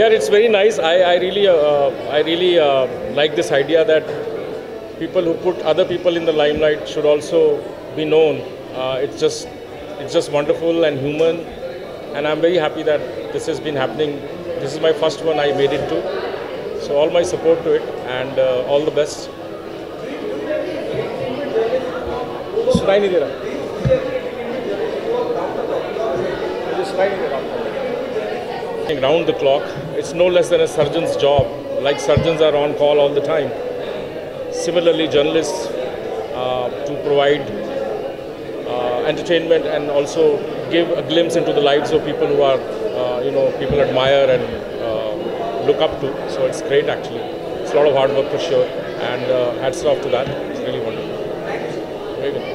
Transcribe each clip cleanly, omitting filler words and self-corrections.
Yeah, it's very nice. I really like this idea that people who put other people in the limelight should also be known. It's just wonderful and human, and I'm very happy that this has been happening. This is my first one I made it to, so all my support to it, and all the best. सुनाई नहीं दे रहा. Round the clock. It's no less than a surgeon's job. Like surgeons are on call all the time. Similarly, journalists to provide entertainment and also give a glimpse into the lives of people who are, people admire and look up to. So it's great actually. It's a lot of hard work for sure, and hats off to that. It's really wonderful. Very good.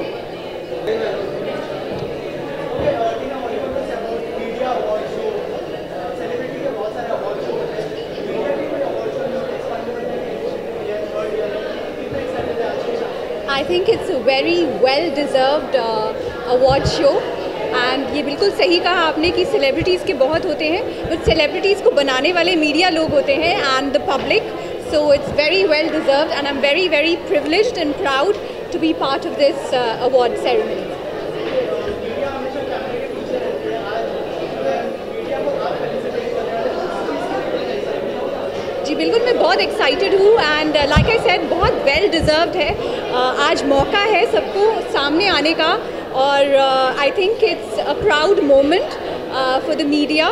I think it's a very well-deserved award show, and ये बिल्कुल सही कहा आपने कि celebrities के बहुत होते हैं, बट सेलिब्रिटीज़ को बनाने वाले मीडिया लोग होते हैं and the public. So it's very well-deserved, and I'm very, very privileged and proud to be part of this award ceremony. जी बिल्कुल, मैं बहुत एक्साइटेड हूँ एंड लाइक आई सेड बहुत वेल डिज़र्व्ड है. आज मौका है सबको सामने आने का, और I think it's a proud moment for the media,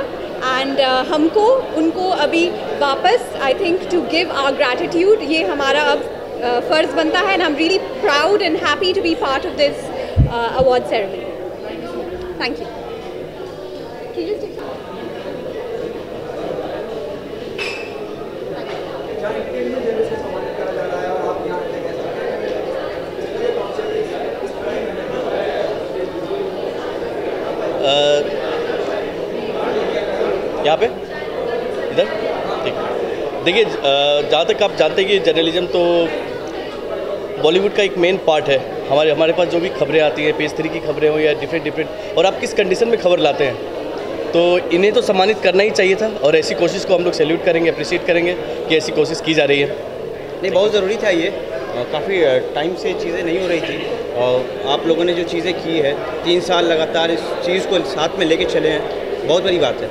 and हमको उनको अभी वापस I think to give our gratitude, ये हमारा अब फ़र्ज़ बनता है, and I am really proud and happy to be part of this award ceremony. Thank you. यहाँ पे इधर ठीक. देखिए, जहाँ तक आप जानते हैं कि जर्नलिज्म तो बॉलीवुड का एक मेन पार्ट है. हमारे पास जो भी खबरें आती हैं, पेज 3 की खबरें हो या डिफरेंट, और आप किस कंडीशन में खबर लाते हैं, तो इन्हें तो सम्मानित करना ही चाहिए था, और ऐसी कोशिश को हम लोग सैल्यूट करेंगे, अप्रिशिएट करेंगे कि ऐसी कोशिश की जा रही है. नहीं, बहुत ज़रूरी था ये. काफ़ी टाइम से चीज़ें नहीं हो रही थी, और आप लोगों ने जो चीज़ें की है 3 साल लगातार इस चीज़ को साथ में लेके चले हैं, बहुत बड़ी बात है.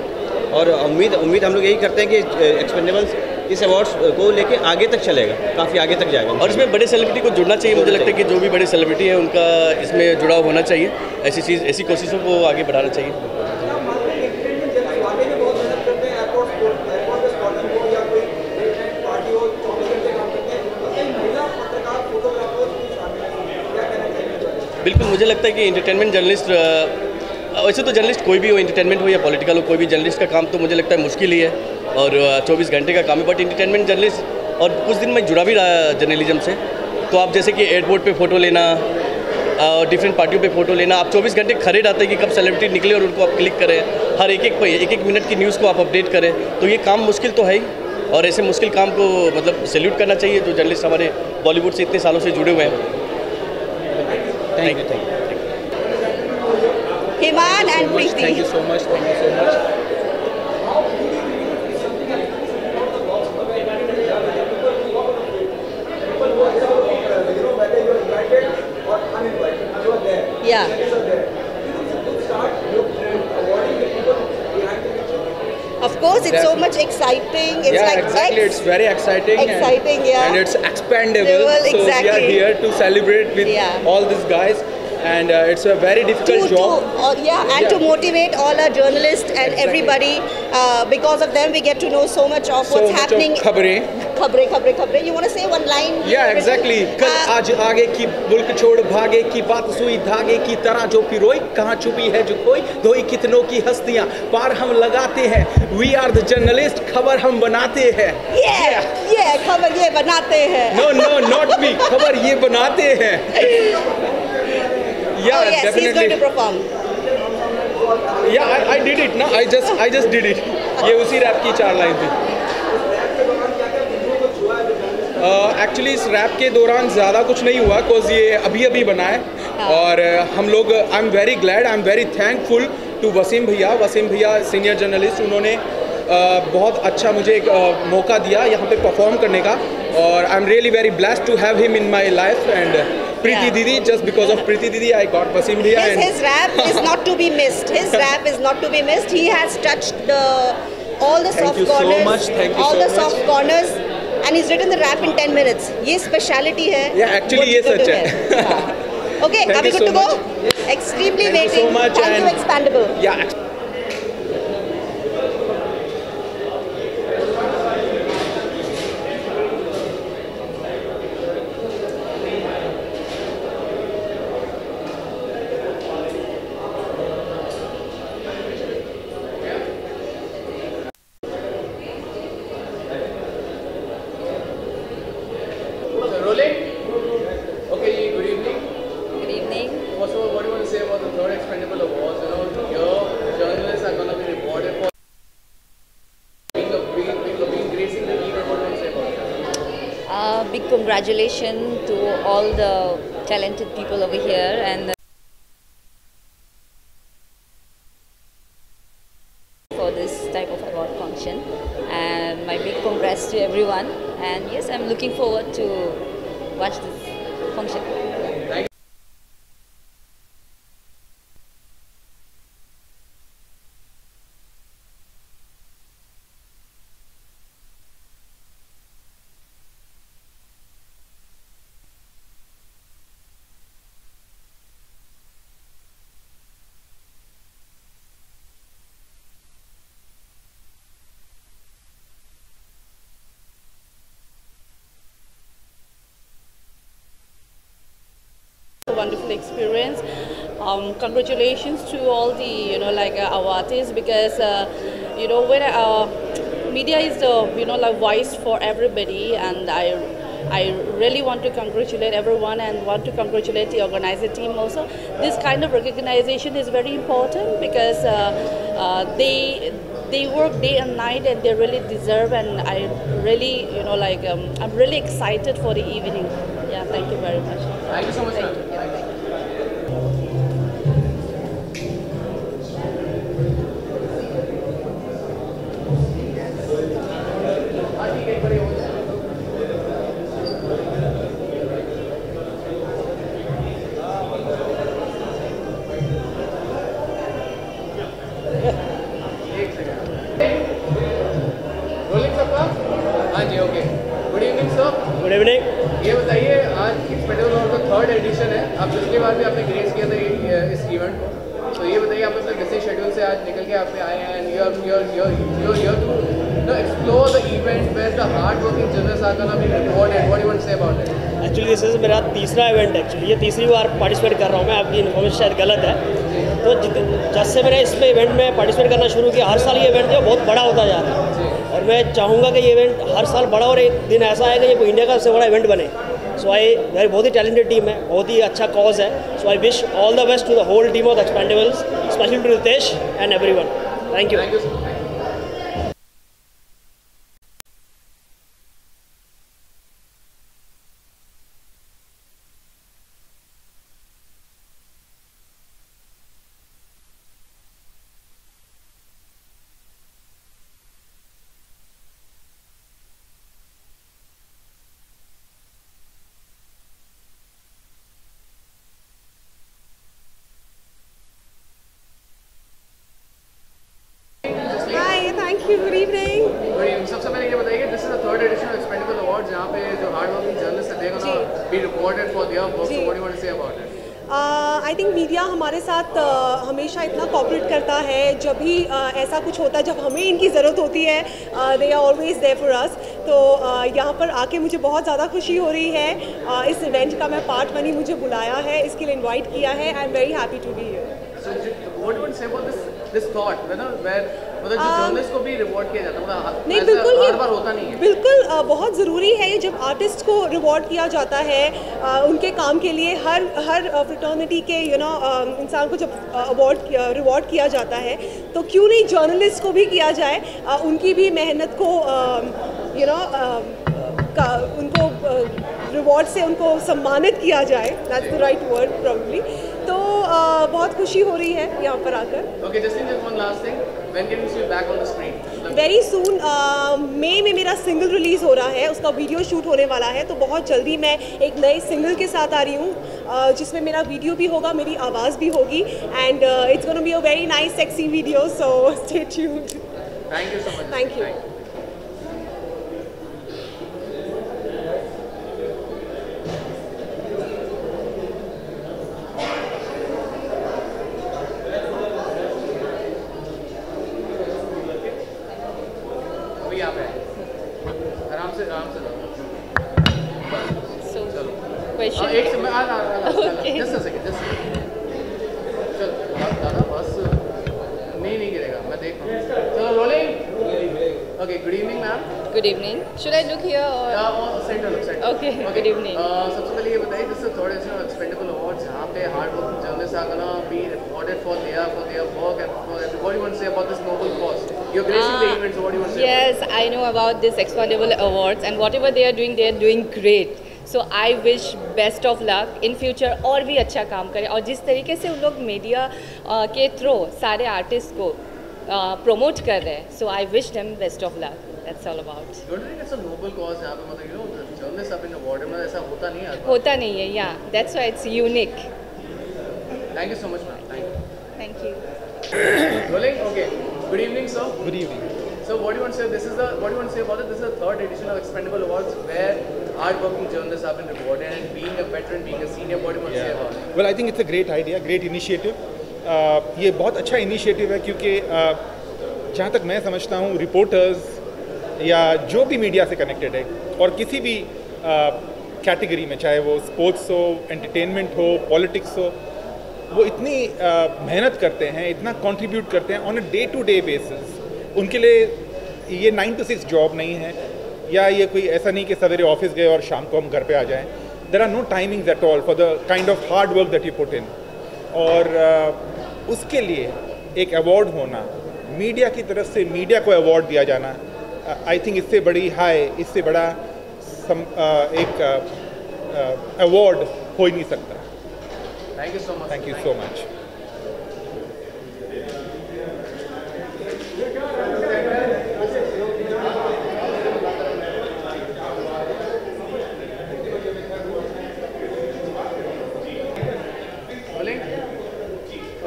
और उम्मीद हम लोग यही करते हैं कि एक्सपेंडेबल्स इस अवार्ड्स को लेके आगे तक चलेगा, काफ़ी आगे तक जाएगा, और इसमें बड़े सेलिब्रिटी को जुड़ना चाहिए. मुझे लगता है कि जो भी बड़े सेलिब्रिटी है उनका इसमें जुड़ाव होना चाहिए. ऐसी कोशिशों को आगे बढ़ाना चाहिए. बिल्कुल, मुझे लगता है कि एंटरटेनमेंट जर्नलिस्ट, वैसे तो जर्नलिस्ट कोई भी हो, एंटरटेनमेंट हो या पॉलिटिकल हो, कोई भी जर्नलिस्ट का काम तो मुझे लगता है मुश्किल ही है, और 24 घंटे का काम है. बट एंटरटेनमेंट जर्नलिस्ट, और कुछ दिन मैं जुड़ा भी रहा जर्नलिज्म से, तो आप जैसे कि एयरपोर्ट पे फ़ोटो लेना, डिफरेंट पार्टियों पे फ़ोटो लेना, आप 24 घंटे खड़े रहते हैं कि कब सेलिब्रिटी निकले और उनको आप क्लिक करें, हर एक मिनट की न्यूज़ को आप अपडेट करें, तो ये काम मुश्किल तो है ही, और ऐसे मुश्किल काम को मतलब सैल्यूट करना चाहिए जो जर्नलिस्ट हमारे बॉलीवुड से इतने सालों से जुड़े हुए हैं. Thank you. Himan and Preeti. Thank you so much. Yeah. Of course, it's so much exciting. It's like exactly. It's very exciting. Yeah. And it's expandable. So exactly. we are here to celebrate with all these guys. And it's a very difficult job. To motivate all our journalists and everybody. Because of them, we get to know so much of what's happening. खबरें. You want to say one line? Yeah, exactly. कल आज आगे की मुल्क छोड़ भागे की बात सुई धागे की तरह जो पिरोई, कहाँ छुपी है जो कोई धोई कितनों की हस्तियाँ पार हम लगाते हैं. We are the journalist. खबर हम बनाते हैं. Yeah, खबर ये बनाते हैं. No, not me. खबर ये बनाते हैं. Yeah, yes, definitely. He's going to perform. Yeah, I did it. No, I just did it. ये उसी रैप की 4 लाइन थी. एक्चुअली इस रैप के दौरान ज़्यादा कुछ नहीं हुआ, बिकॉज ये अभी बना है. और हम लोग I am very glad, I am very thankful to Waseem bhaiya senior journalist. उन्होंने बहुत अच्छा मुझे एक मौका दिया यहाँ पे परफॉर्म करने का, और I'm really very blessed to have him in my life and Preeti Didi, just because of Preeti Didi, I got Wasim here. His rap is not to be missed. His rap is not to be missed. He has touched all the soft corners, all the soft corners, and he's written the rap in 10 minutes. ये speciality है. Yeah, actually ये सच है. Okay, are we good to go? Extremely waiting. Thank you so much. Thank you, Expandable. Yeah. Rolling? Okay, good evening. Good evening. First of all, what do you want to say about the third Expandable Awards? You know, your journalists are going to be rewarded for being gracing the event. What do you want to say about that? Big congratulations to all the talented people over here and for this type of award function, and my big congrats to everyone, and yes, I'm looking forward to watch this function. Thank you. A wonderful experience. Congratulations to all the our artists, because when media is the voice for everybody, and I really want to congratulate everyone and want to congratulate the organizer team also. This kind of recognition is very important because they work day and night and they really deserve, and I really I'm really excited for the evening. Yeah, thank you very much. Thank you so much, ma'am. Rolling सबका? हाँ जी, okay. Good evening sir. Good evening. ये बताइए, आज expendable award का third edition है. आप पिछली बार भी आपने ग्रेस किया था इस इवेंट को. तो ये बताइए, आप अपने बिजी शेड्यूल से आज निकल के आप पे आए हैं, and you are to explore the event where the hard working journalist are gonna be rewarded. What do you want to say about it? Actually this is मेरा तीसरा इवेंट. एक्चुअली ये तीसरी बार पार्टिसिपेट कर रहा हूँ मैं. आपकी इन्फॉर्मेशन शायद गलत है. तो जब से मैंने इसमें इवेंट में पार्टिसिपेट करना शुरू किया, हर साल ये इवेंट जो बहुत बड़ा होता जा रहा है, और मैं चाहूँगा कि ये इवेंट हर साल बड़ा, और एक दिन ऐसा आएगा ये इंडिया का सबसे बड़ा इवेंट बने. सो मेरी बहुत ही टैलेंटेड टीम है, बहुत ही अच्छा कॉज है. So I wish all the best to the whole team of expendables, specially to Ritesh and everyone. Thank you. Good evening. सबसे पहले ये बताइए, this is the third edition of expendable awards, जहाँ पे जो हार्ड वर्किंग जर्नलिस्ट हैं, they gonna be rewarded for their work. So what do you want to say about it? I think media हमारे साथ हमेशा इतना कोऑपरेट करता है. जब भी ऐसा कुछ होता है, जब हमें इनकी ज़रूरत होती है, they are always there for us. तो यहाँ पर आके मुझे बहुत ज़्यादा खुशी हो रही है. इस इवेंट का मैं पार्ट बनी, मुझे बुलाया है, इसके लिए इन्वाइट किया है. I M very happy to be here. So what do you want to say about this thought, where मतलब जो जर्नलिस्ट को भी रिवॉर्ड किया जाता है, मतलब नहीं, बिल्कुल हर बार होता नहीं है. बिल्कुल बहुत ज़रूरी है ये. जब आर्टिस्ट को रिवॉर्ड किया जाता है उनके काम के लिए, हर फ्रेटर्निटी के इंसान को जब रिवॉर्ड किया जाता है, तो क्यों नहीं जर्नलिस्ट को भी किया जाए. उनकी भी मेहनत को उनको रिवॉर्ड से उनको सम्मानित किया जाए. That's the right word probably. तो बहुत खुशी हो रही है यहाँ पर आकर. Okay, just one last thing. When can we see you back on the screen? Very soon May में मेरा सिंगल रिलीज़ हो रहा है, उसका वीडियो शूट होने वाला है, तो बहुत जल्दी मैं एक नए सिंगल के साथ आ रही हूँ जिसमें मेरा वीडियो भी होगा, मेरी आवाज़ भी होगी, and it's gonna be a very nice sexy video, so stay tuned. Thank you so much. Thank you. एक से मैं जस्ट अ सेकंड चल दादा बस नहीं गिरेगा, मैं देख रहा हूँ। चलो rolling. Okay, good evening ma'am. Good evening. Should I look here centre? Okay, good evening. सबसे पहले ये बताइए, this is third edition of expendable awards, जहाँ पे hard working journalist are gonna be awarded for their work and for what you want to say about this noble cause. You're gracing the events, what do you want to say? Yes, I know about this Expandable Awards, and whatever they are doing great. So I wish best of luck in future, और भी अच्छा काम करें, और जिस तरीके से उन लोग मीडिया के थ्रू सारे आर्टिस्ट को प्रमोट कर रहे हैं, so I wish them best of luck. That's all about. Don't you think it's a noble cause यहाँ पे, मतलब you know the journalists have been awarded, मतलब ऐसा होता नहीं है? होता नहीं है, yeah. That's why it's unique. Thank you so much, ma'am. Thank you. Thank you. Rolling. Okay. Good evening, sir. Good evening. So what do you want to say? What do you want to say about it? This is the third edition of Expendable Awards, where hard-working journalists have been rewarded, and being a veteran, being a senior, what do you want to say about it? Well, I think it's a great idea, great initiative. ये बहुत अच्छा initiative है, क्योंकि जहाँ तक मैं समझता हूँ, रिपोर्टर्स या जो भी मीडिया से कनेक्टेड है और किसी भी कैटेगरी में, चाहे वो स्पोर्ट्स हो, एंटरटेनमेंट हो, पॉलिटिक्स हो, वो इतनी मेहनत करते हैं, इतना कंट्रीब्यूट करते हैं on a day to day basis. उनके लिए ये 9 to 6 जॉब नहीं है, या ये कोई ऐसा नहीं कि सवेरे ऑफिस गए और शाम को हम घर पे आ जाएं। There are no timings at all for the kind of hard work that you put in, और उसके लिए एक अवार्ड होना, मीडिया की तरफ से मीडिया को अवार्ड दिया जाना, आई थिंक इससे बड़ी इससे बड़ा एक अवार्ड हो ही नहीं सकता। Thank you so much. Thank you so much. Rolling.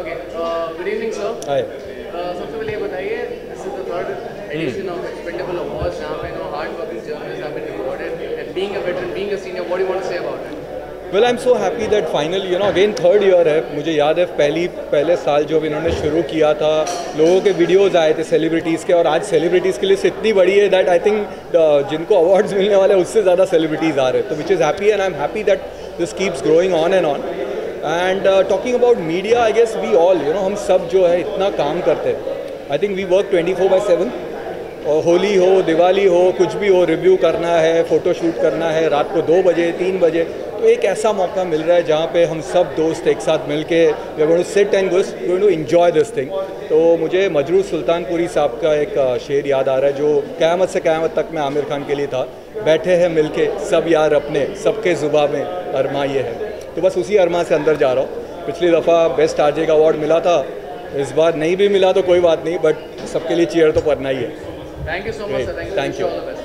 Okay. Good evening, sir. Hi. सबसे पहले ये बताइए, this is the third edition of Expendable Awards, जहाँ पे hard-working journalists have been rewarded, and being a veteran, being a senior, what do you want to say about it? Well, I'm so happy that finally, again third year है। मुझे याद है पहले साल जब इन्होंने शुरू किया था, लोगों के वीडियोज़ आए थे सेलिब्रिटीज़ के, और आज सेलिब्रिटीज़ की लिस्ट इतनी बड़ी है दैट आई थिंक जिनको अवार्ड्स मिलने वाले हैं उससे ज़्यादा सेलिब्रिटीज़ आ रहे हैं, तो which is happy, and I am happy that this keeps growing on and on. And talking about media, I guess we all हम सब जो है इतना काम करते हैं, आई थिंक वी वर्क 24/7, और होली हो, दिवाली हो, कुछ भी हो, रिव्यू करना है, फ़ोटो शूट करना है, रात को 2 बजे 3 बजे, तो एक ऐसा मौका मिल रहा है जहाँ पे हम सब दोस्त एक साथ मिल के we are going to sit and going to enjoy this thing. तो मुझे मजरूर सुल्तानपुरी साहब का एक शेर याद आ रहा है, जो क़यामत से क़यामत तक में आमिर खान के लिए था, बैठे हैं मिल के सब यार अपने, सबके ज़ुबां में अरमा ये है। तो बस उसी अरमा से अंदर जा रहा हूँ। पिछली दफ़ा बेस्ट आरजे का अवार्ड मिला था, इस बार नहीं भी मिला तो कोई बात नहीं, बट सबके लिए चीयर तो करना ही है। Thank you so much, sir. Thank you. All the best.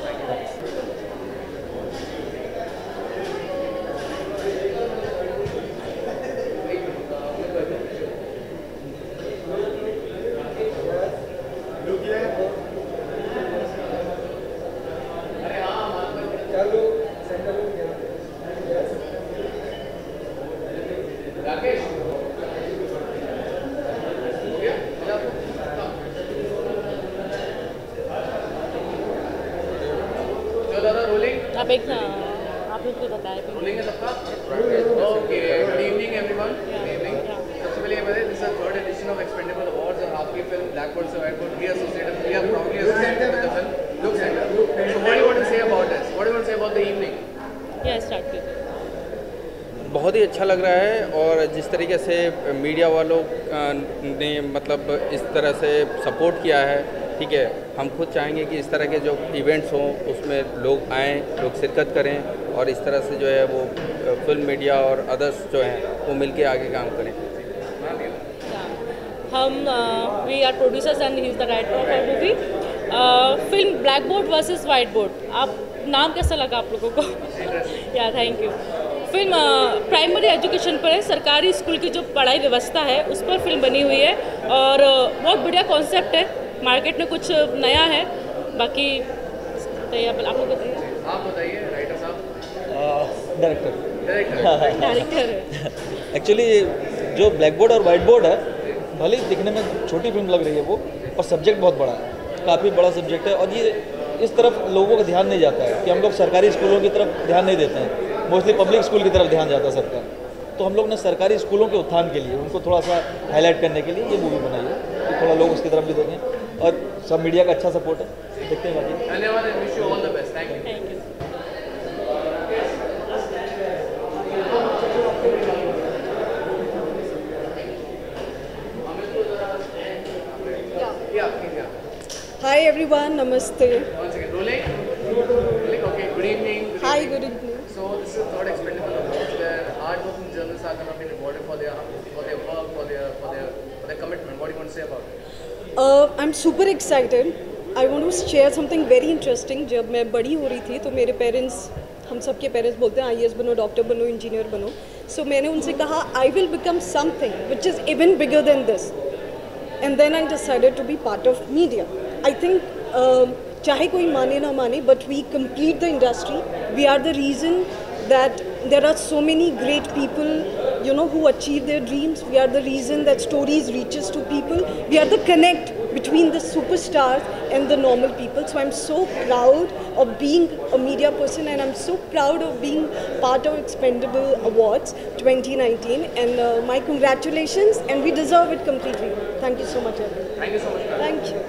आप एक आप लोग को बताएं। रोलिंग है सबका? Okay, good evening everyone. Good evening. सबसे पहले ये बताइए, this is third edition of expendable awards, और आपकी फिल्म ब्लैक बर्ड से white bird, we associated, we are proudly associated with the film look centre. So what do you want to say about this? What do you want to say about the evening? या start कीजिए। बहुत ही अच्छा लग रहा है, और जिस तरीके से मीडिया वालों ने मतलब इस तरह से सपोर्ट किया है, ठीक है, हम खुद चाहेंगे कि इस तरह के जो इवेंट्स हों उसमें लोग आएँ, लोग शिरकत करें, और इस तरह से जो है वो फिल्म मीडिया और अदर्स जो हैं वो मिलके आगे काम करें। हम we are producers and he is the writer of our movie, film blackboard versus whiteboard, आप नाम कैसा लगा आप लोगों को? या thank you. Film primary education पर है, सरकारी स्कूल की जो पढ़ाई व्यवस्था है उस पर फिल्म बनी हुई है और बहुत बढ़िया कॉन्सेप्ट है, मार्केट में कुछ नया है। बाकी आप लोग बताइए। आप बताइए राइटर साहब। डायरेक्टर एक्चुअली जो ब्लैक बोर्ड और वाइट बोर्ड है, भले ही दिखने में छोटी फिल्म लग रही है वो, और सब्जेक्ट बहुत बड़ा है, काफ़ी बड़ा सब्जेक्ट है। और ये इस तरफ लोगों का ध्यान नहीं जाता है कि हम लोग सरकारी स्कूलों की तरफ ध्यान नहीं देते हैं, मोस्टली पब्लिक स्कूल की तरफ ध्यान जाता है सबका। तो हम लोग ने सरकारी स्कूलों के उत्थान के लिए, उनको थोड़ा सा हाईलाइट करने के लिए ये मूवी बनाई है कि थोड़ा लोग उसकी तरफ भी देखें, और सब मीडिया का अच्छा सपोर्ट है। देखते हैं बाकी। धन्यवाद, wish you all the best. Thank you. Hi everyone, namaste. Once again, rolling. Okay, good evening. Hi, good evening. So this is the third Expendable Awards where hard-working journalists are going to be rewarded for their work, for their commitment. What do you want to say about it? I'm super excited. I want to share something very interesting. जब मैं बड़ी हो रही थी तो मेरे parents, हम सब के पेरेंट्स बोलते हैं IAS बनो, डॉक्टर बनो, इंजीनियर बनो। So मैंने उनसे कहा I will become something which is even bigger than this. And then I decided to be part of media. I think चाहे कोई माने ना माने, but we complete the industry. We are the reason that there are so many great people, you know, who achieve their dreams. We are the reason that stories reaches to people. We are the connect between the superstars and the normal people. So I'm so proud of being a media person, and I'm so proud of being part of Expendable Awards 2019. And my congratulations, and we deserve it completely. Thank you so much, everyone. Thank you so much. Thank you.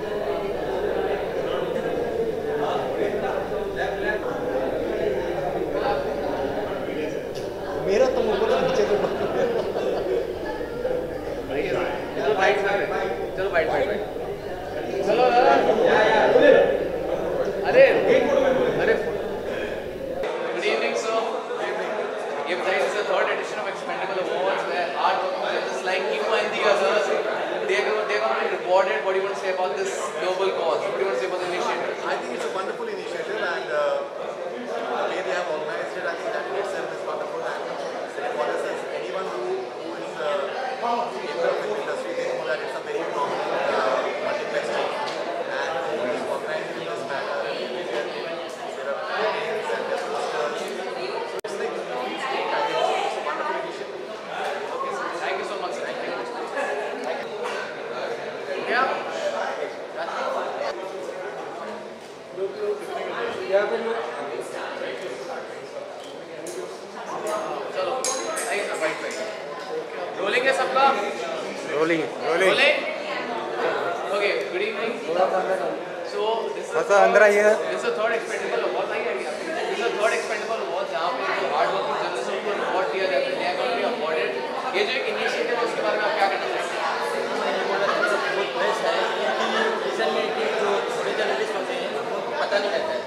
मेरा तो ऊपर नीचे तो चलो bite चलो bite चलो अरे good evening sir. ये बताइए, this is the third edition of expendable awards where hard working journalists like you and the others they're going to be rewarded. What do you want to say about this noble cause? What do you want to say about the initiative? I think it's a wonderful initiative, and the way they have organized it, I think that in itself is wonderful. And for us, as anyone who is in the film industry, they know that it's a very prominent multiplex team, and organizing this matter, there are plans and there are posters. It's like it's a wonderful initiative. Thank you so much, sir. Thank you. Yeah. चलो आइए sir, white rolling है सबका? Rolling. Okay, good evening. So this is अंदर आइए। This is the third Expendable Award. This is the third Expendable Award जहाँ पे जो hard working जर्नलिस्टों को अवार्ड दिया जाता है, they are going to be awarded. ये जो एक इनिशिएटिव है उसके बारे में आप क्या कहना चाहेंगे? पता नहीं रहता है,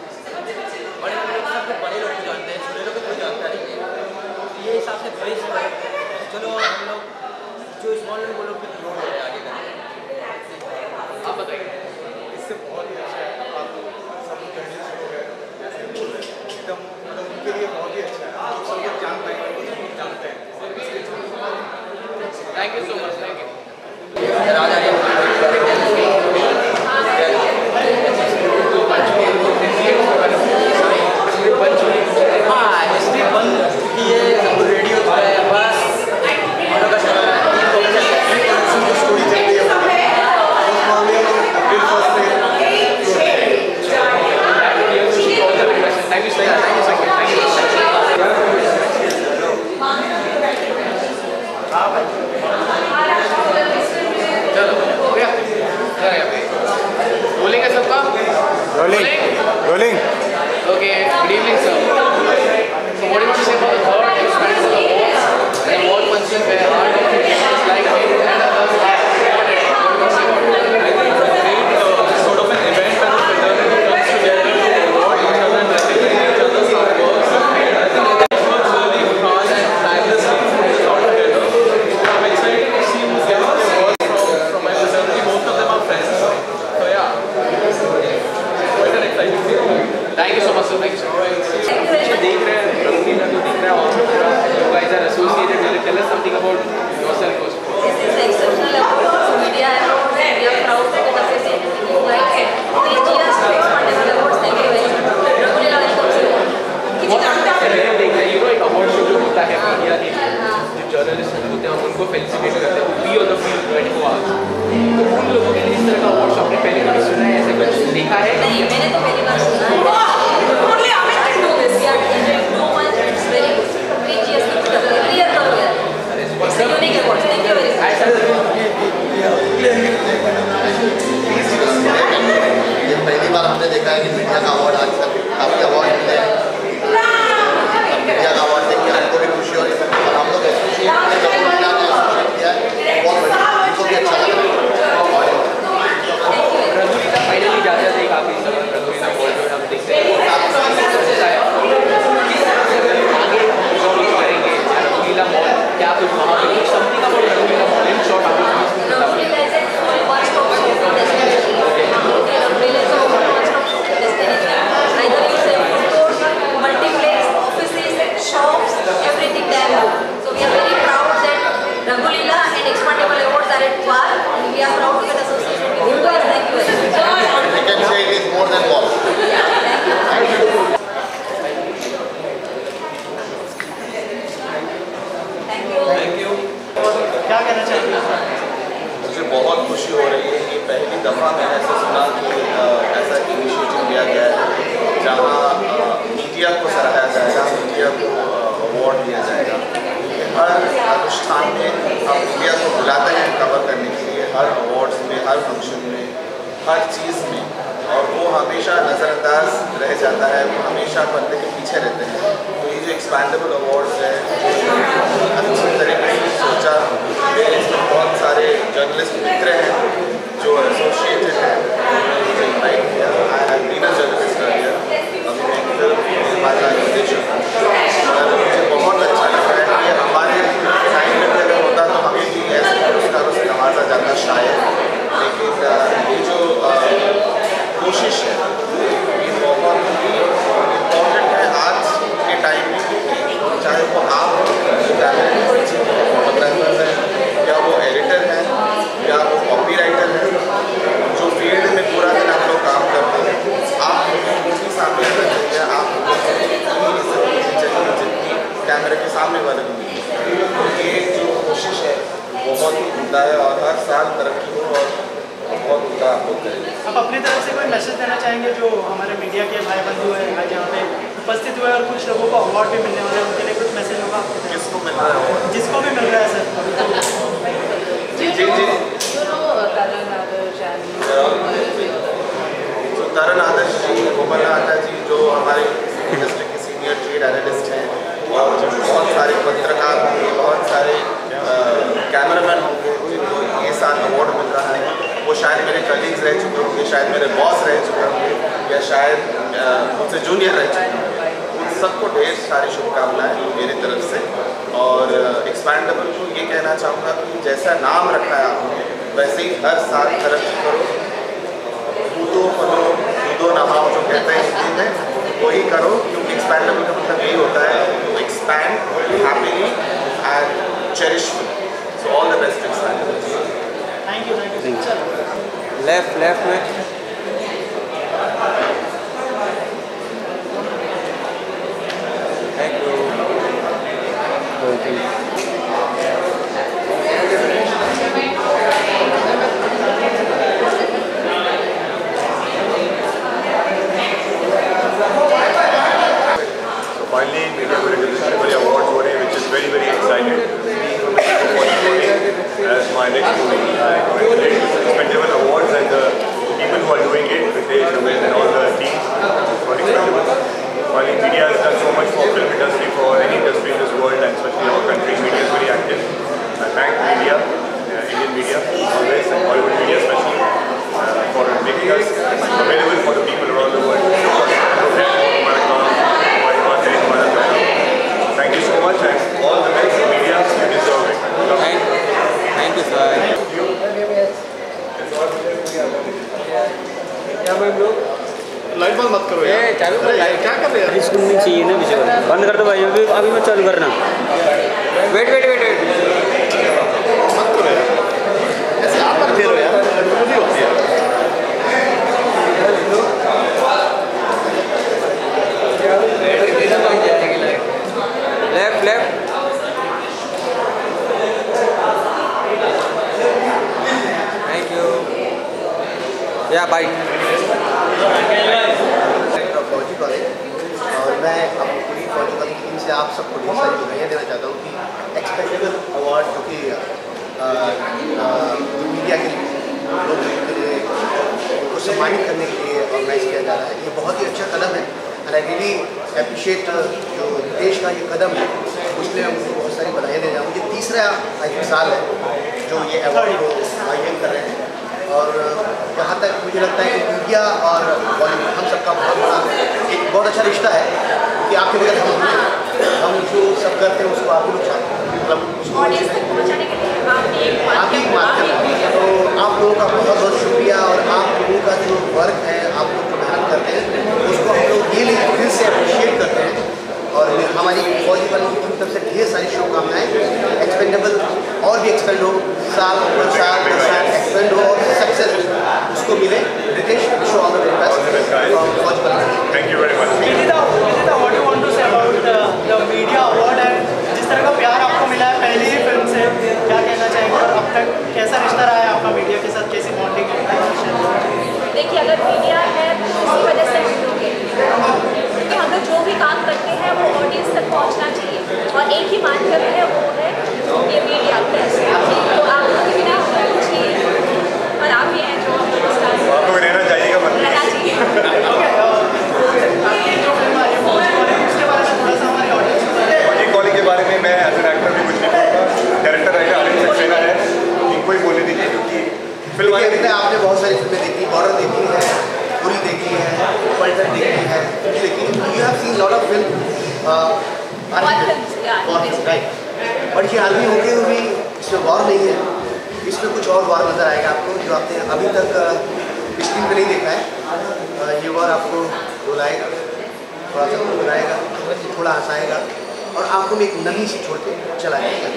बड़े लोग सबको बड़े लोग को जानते हैं, छोटे लोग को कोई जानता नहीं है। ये हिसाब से बेस्ट है। चलो हम लोग जो स्मॉल लोग वो लोग भी ग्रो हो रहे हैं आगे का। आप बताइए। इससे बहुत ही अच्छा है, आप सब जर्नलिस्ट हो गए, जैसे बोल रहे हैं, एकदम मतलब उनके लिए बहुत ही अच्छा है। आप सब लोग जान पाएंगे, वो जानते हैं। Thank you so much. Thank you. बन चुकी है, रेडियो बस जर्नलिस्ट होते हैं हम उनको फेलिसिटेट करते हैं, be on the field 24 hours. तो उन लोगों के लिए इस तरह का अवार्ड आपने पहली बार सुना है, ऐसे कुछ देखा है? नहीं, मैंने तो पहली बार सुना है। ये पहली बार हमने देखा है कि मीडिया का अवार्ड आज तक काफ़ी अवार्ड मिले हैं। मीडिया का अवार्ड देख के हमको भी खुशी हो रही है और हम लोग एसोसिएट किया है, बहुत बढ़िया, हमको भी अच्छा लग रहा है। रघुवीरा फाइनली जाते थे काफ़ी रघुवीरा अवार्ड हम देखते हैं आगे करेंगे रघुवीरा मॉल क्या कुछ वहाँ पे समथिंग अबाउट रघुवीरा मॉल इन शॉर्ट आप shops, everything there. So we are very proud that Raghuleela and Expandable Awards are at par, and we are proud to get associated with you guys. Thank you very much. We can say it is more than golf. Thank you. Thank you. क्या कहना चाहेंगे? मुझे बहुत खुशी हो रही है कि पहली दफ़ा मैंने ऐसा सुना कि ऐसा इनिशिएटिव लिया गया है जहाँ मीडिया को सराहा जाएगा, मीडिया को अवार्ड दिया जाएगा। हर अनुष्ठान में हम मीडिया को बुलाते हैं कवर करने के लिए, हर अवार्ड्स में, हर फंक्शन में, हर चीज़ में, और वो हमेशा नज़रअंदाज रह जाता है, वो हमेशा पर्दे के पीछे रहते हैं। तो ये जो एक्सपैंडेबल अवार्ड्स है, अच्छी तरीके से सोचा, मेरे इसमें बहुत सारे जर्नलिस्ट मित्र हैं जो एसोसिएटेड हैं, मुझे इन्वाइट किया। I have been a journalist earlier, अभी मैं फिल्म निर्माता निर्देशक हूँ, और मुझे बहुत अच्छा लगा है कि हमारे टाइम में अगर होता तो हमें भी ऐसे पुरस्कारों से नवाजा जाता शायद, लेकिन ये जो कोशिश है ये बहुत ही इम्पोर्टेंट है आज के टाइम में, चाहे वो आप फोटोग्राफर हैं या वो एडिटर हैं या वो कॉपी राइटर हैं, जो फील्ड में पूरा दिन आप लोग काम करते हैं, आप उनके सामने आना चाहिए, आप जितनी कैमरे के सामने वाले को। ये जो कोशिश है बहुत ही उम्दा है और हर साल तरक्की हो और बहुत उम्दा आप लोग करेंगे। आप अपनी तरफ से कोई मैसेज देना चाहेंगे जो हमारे मीडिया के भाई बंधु हैं आज यहाँ पे उपस्थित हुए और कुछ लोगों को अवार्ड भी मिलने वाले हैं, उनके लिए कुछ मैसेज होगा? किसको मिल रहा है अवार्ड? जिसको भी मिल रहा है सर। जी जी जी। तो तरण आदर्श जी, कोमल आटा जी जो हमारे इंडस्ट्री के सीनियर ट्रेड एनालिस्ट हैं, और बहुत सारे पत्रकार होंगे, बहुत सारे कैमरामैन होंगे जिनको ये साल अवार्ड मिल रहा है, वो शायद मेरे कलीग्स रह चुके होंगे, शायद मेरे बॉस रह चुके होंगे, या शायद मुझसे जूनियर रह चुके होंगे। उन सबको ढेर सारी शुभकामनाएं मेरी तरफ से। और एक्सपैंडेबल को ये कहना चाहूँगा कि जैसा नाम रखा है आपने, वैसे ही हर साल तरक्की करो, कूदो फलो कूदो नहाओ जो कहते हैं हिंदी में, वही करो, क्योंकि एक्सपैंडेबल का मतलब यही होता है to expand happily and cherishful. So all the best expandable. Thank you. Left में thank you. Finally, media category awards हो रहे हैं, which is very excited. As my next movie, I congratulate the Expandable Awards and the people who are doing it, Ritesh, Ramesh, and all the team for Expandable. Finally, media has done so much for film industry, for any industry in this world, and especially our country. Media is very active. I thank media, Indian media, always, and Hollywood media especially, for making us available for the people around the world. Thank you so much and all the best media, you deserve it. Thank you sir. क्या भाई bro? Light बंद मत करो यार। चालू कर light. क्या कर रहे हैं? रिस्क नहीं चाहिए ना विषय बंद कर दो भाई, अभी मत चालू करना। वेट मत करो यार, ऐसे आप मत करो यार, कन्फ्यूजन होती है। लेफ्ट फौजी वाली टीम से आप सबको ढेर सारी बधाइयाँ देना चाहता हूँ कि एक्सपेक्टेबल अवार्ड जो कि मीडिया के लोग के लिए उनको सम्मानित करने के लिए ऑर्गेनाइज किया जा रहा है, ये बहुत ही अच्छा कदम है। एंड आई रियली अप्रिशिएट जो देश का ये कदम है उसमें मैं उनको बहुत सारी बधाई दे रहा हूँ। ये तीसरा साल है जो ये अवार्ड को आयोजन कर रहे हैं और जहाँ तक मुझे लगता है कि मीडिया और बॉलीवुड हम सबका बहुत बड़ा एक बहुत अच्छा रिश्ता है कि आपके बगैर हम जो सब करते हैं उसको आप लोग चाहते हैं, मतलब ऑडियंस तक पहुँचाने के लिए आप ही माध्यम। तो आप लोगों का बहुत बहुत शुक्रिया और आप लोगों का जो वर्क है, आप लोग जो मेहनत करते हैं उसको हम लोग रियली दिल से अप्रिशिएट करते हैं। और हमारी फौजी वालों की तरफ से ढेर सारी शुभकामनाएं, एक्सपेंडेबल और भी एक्सपेंड हो, साल एक्सपेंड हो और सक्सेस उसको मिले। Ritesh, wish all the very best from फौजी वालों। Thank you very much. Vidita, what do you want to say about the media award and जिस तरह का प्यार आपको मिला है पहली ही फिल्म से, क्या कहना चाहेंगे और अब तक कैसा रिश्ता रहा है आपका मीडिया के साथ, कैसी बॉन्डिंग है? देखिए, अगर मीडिया है इसी वजह से हम लोग हैं, क्योंकि हम लोग जो भी काम करते हैं वो ऑडियंस तक पहुंचना चाहिए और एक ही माध्यम है, वो है ये मीडिया। तो आप लोगों के बिना कुछ नहीं है और आप ही हैं जो आप लोग रहना चाहिएगा, रहना चाहिए। फौजी कॉली के बारे में मैं एज एन एक्टर भी कुछ नहीं बोलूँगा, डायरेक्टर रहेगा अरविंद सक्सेना है, इनको ही बोलने दीजिए क्योंकि फिल्म आपने बहुत सारी फिल्में देखी, बॉर्डर देखी है, पूरी देखी है, पलटन देखी है, लेकिन you have seen lot of film right, but ये आर्मी होते हुए भी इसमें वॉर नहीं है, इसमें कुछ और वॉर नज़र आएगा आपको जो आपने अभी तक स्क्रीन पे नहीं देखा है। ये वॉर आपको रुलाएगा, थोड़ा सा रुलाएगा, थोड़ा हंसाएगा और आपको में एक नमी से छोड़ के चला जाएगा।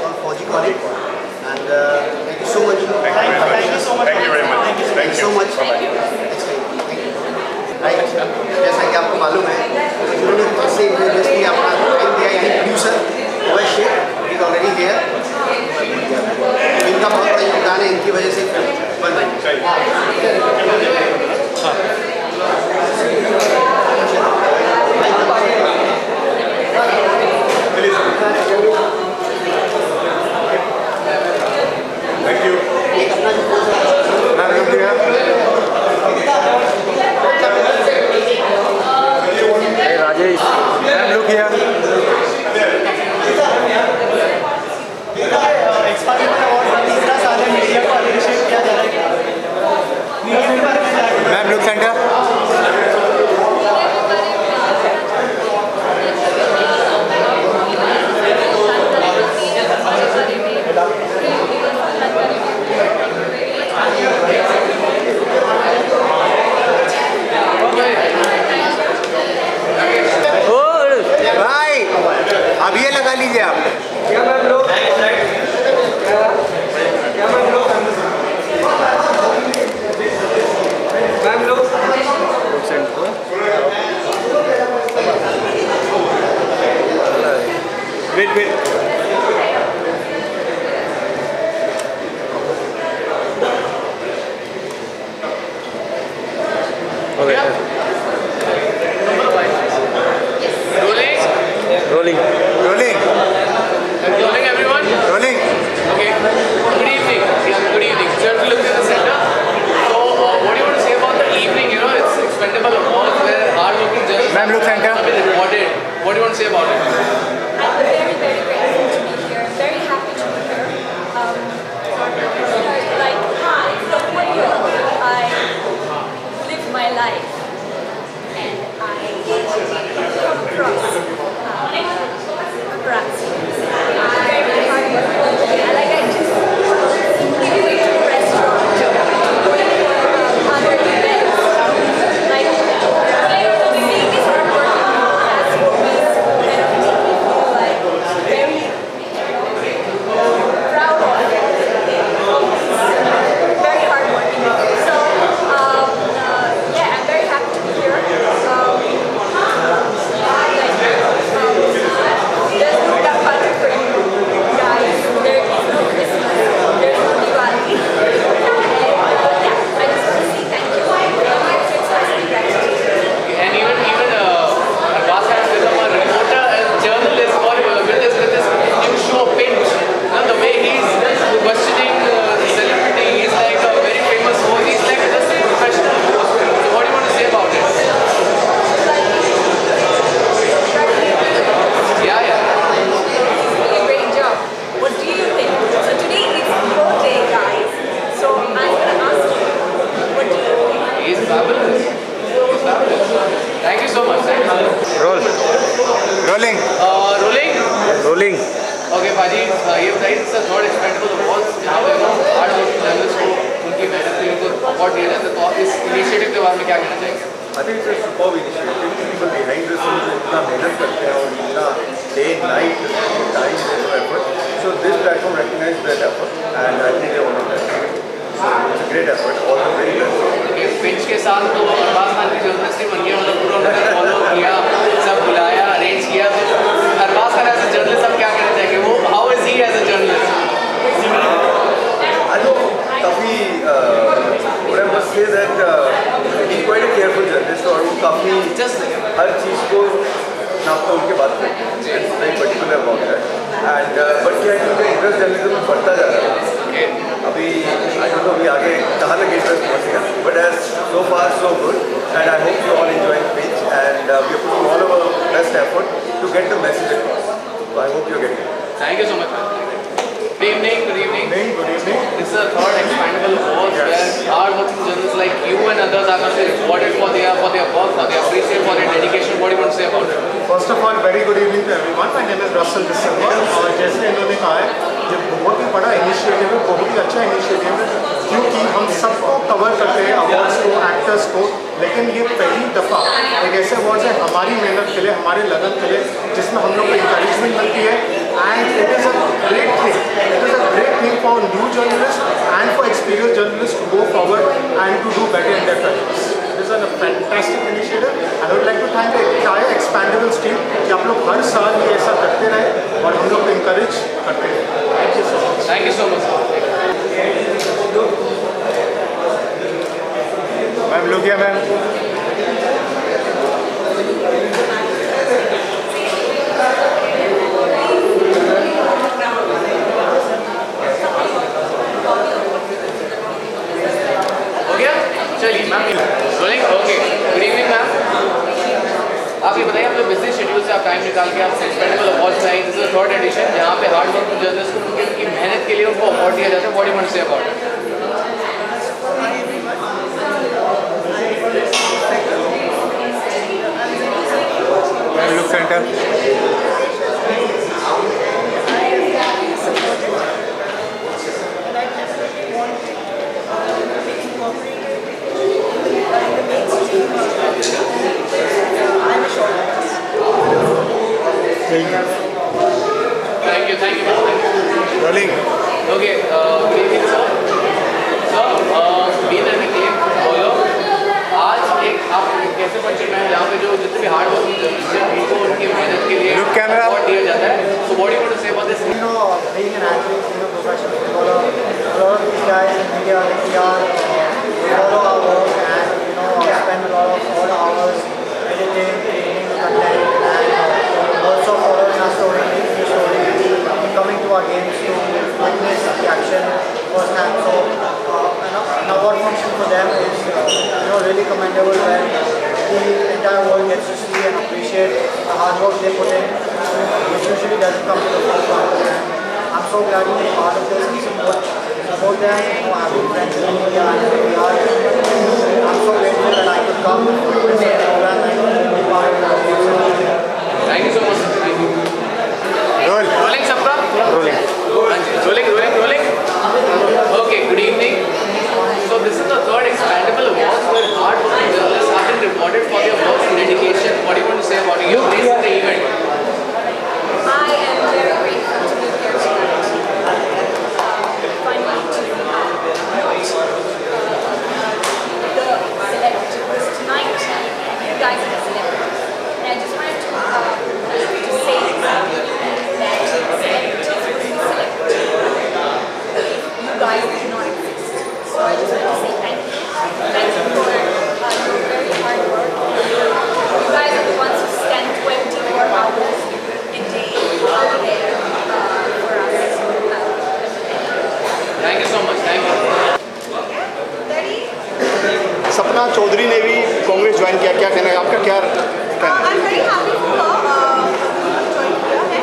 और फौजी college and thank you so much. जैसा कि आपको मालूम है जिन्होंने से इन्वेस्ट किया, अपना टाइम दिया, यानी producer Vysya is already here. इनका बहुत बड़ा योगदान है, इनकी वजह से बन रही thank you. Rajesh, ma'am look here. Ma'am look centre. भाई अब ये लगा लीजिए आप। क्या मैम लोग wait wait Rolling. Rolling. Rolling, everyone? Rolling. Okay. Good evening. Good evening. So, if you look at the center, so what do you want to say about the evening? You know, it's expendable awards where hard-working journalists Ma'am, look center. have been rewarded. What do you want to say about it? I'm very, very grateful to be here. Very happy to be here. Like, from 1 year, I lived my life and I come across rolling rolling okay भाजी, ये बताइए third expendable awards जहाँ पे hard working journalist को उनकी मेहनत के लिए उनको अवार्ड दिया जाता है, तो आप इस इनिशिएटिव के बारे में क्या कहना चाहेंगे? I think it's a superb initiative. People behind this जो इतना मेहनत करते हैं और इतना day night time and effort. So this platform recognizes that effort and I think they honor that. So it's a great effort. All the very best. Pinch के साथ तो अरबाज खान की जर्नलिस्ट बन गया, मतलब पूरा उन्होंने फॉलो किया, सब बुलाया, अरेंज किया। तो Arbaaz Khan as a journalist आप क्या कहना चाहेंगे? वो how is he as a journalist? I know काफ़ी what I must say that he's quite a careful journalist और वो काफ़ी हर चीज़ को नापते उनके बात करते हैं, very particular about that and but क्या है कि उनका इंटरेस्ट जर्नलिज्म में बढ़ता जा रहा है। अभी I don't know अभी आगे कहाँ तक इंटरेस्ट पहुँचेगा, but as so far so good and I hope you all enjoy the pitch and we are putting all our best effort to get the message across. So I hope you are getting it. Thank you so much. Good evening. Good evening. Good evening. This is a third expandable award where hard-working journalists like you and others are going to be rewarded for their work, for their appreciation, for their dedication. What do you want to say about it? First of all, very good evening to everyone. My name is Russell December और जैसे इन्होंने कहा है ये बहुत ही बड़ा initiative है, बहुत ही अच्छा इनिशिएटिव है क्योंकि हम सबको कवर करते हैं अवार्ड्स को, एक्टर्स को, लेकिन ये पहली दफ़ा एक ऐसे अवार्ड्स है हमारी मेहनत के लिए, हमारे लगन के लिए, जिसमें हम लोग को इंकरेजमेंट मिलती है and it is a great thing for new journalist and for experience journalist to go forward and to do better in their careers. It is a fantastic initiative and I would like to thank the entire Expandables team कि आप लोग हर साल ये ऐसा करते रहे और हम लोग को encourage करते रहे। Thank you so much. Thank you so much. Ma'am लुगिया मैम। चलिए ma'am rolling. Okay, good evening ma'am. आप ये बताइए अपने बिजनेस शेड्यूल से आप टाइम निकाल के आप एक्सपेंडेबल अवार्ड्स में आई। दिस इज थर्ड एडिशन जहाँ पे हार्ड वर्किंग जर्नलिस्ट को उनकी मेहनत के लिए उनको अवार्ड दिया जाता है। What do you want to say about it? Look centre Thank you. Rolling. Okay, good evening sir. बीन एंड गेम बोलो आज एक आप कैसे परिचय में जहाँ पे जो जितने भी हार्ड वर्किंग जर्नलिस्ट हैं उनको उनकी मेहनत के लिए अवार्ड दिया जाता है। So what do you want to say about this? You know, being an athlete, being a professional footballer, a lot of these guys in media, like we follow our work and spend a lot of odd hours editing, creating content, and also following our story, making the story, coming to our games to witness the action firsthand. So an award function for them is really commendable when the entire world gets to see and appreciate the hard work they put in, which usually doesn't come to the forefront. And I'm so glad to be part of this and support them. I've been friends with media and we are. I'm so grateful that I could come to this program and be part of the Thank you so much. Thank you. Rolling सबका? Rolling. Okay, good evening. So this is the third expandable awards where hard working journalists have been rewarded for their work and dedication. What do you want to say about it? Your place in the event? I am very grateful to be here tonight. Finally, to not the celebrities. Tonight, you guys are the celebrities. And I just wanted to say that celebrities would be celebrities if you guys did not exist. So I just want to say thank you. Thank you for your very hard work. You guys are the ones who stand 24 hours a day out there for us. Thank you so much. Thank you. Sapna Chaudhary ने भी Congress join किया, क्या कहना है आपका? क्या कहना है? I'm very happy for her join किया है,